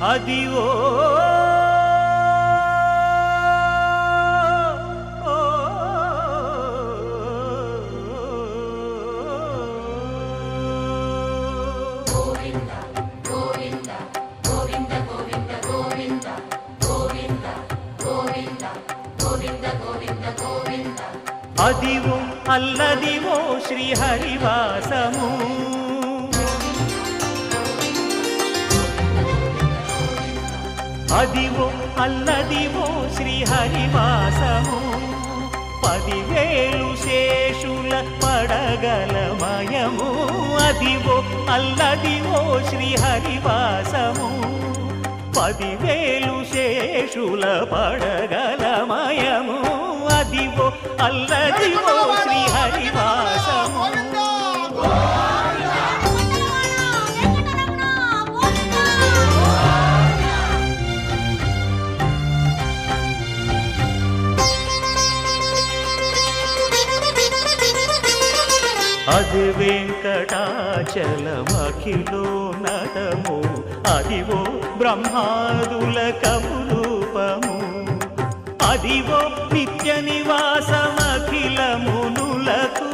అదివో అదివో అల్లదివో శ్రీహరివాసము అదివో అల్లదివో శ్రీహరివాసము 10,000 శేషుల పడగలమయము అదివో అల్లదివో శ్రీహరివాసము 10,000 శేషుల పడగలమయము అదివో అల్లదివో శ్రీహరివాసము అది వెంకటాచలమఖిలోన్నతము అదివో బ్రహ్మాదుల కపురూపము అదివో నిత్య నివాసమఖిలమునులకు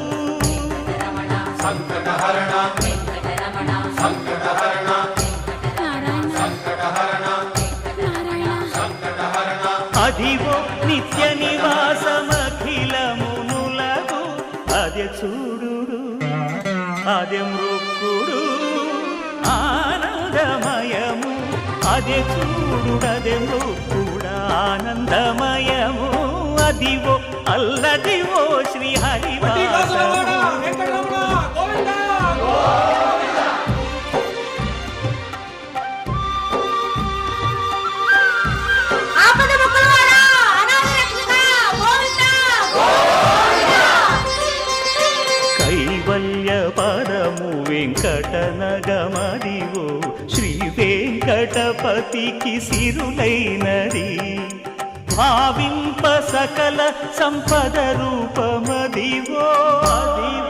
సంకటహరణ సంకటహరణ సంకటహరణ అదివో నిత్య నివాసమఖిలమునులకు అదే చూడు అదే మృక్కుడు ఆనందమయము అదే చూడుడదే మృక్కుడు ఆనందమయము అదివో అల్లదివో శ్రీహరివాసము కైవల్య పదము వెంకటనగమదివో శ్రీ వెంకటపతికి సిరులైనది భావింప సకల సంపద రూపమదివో అదివో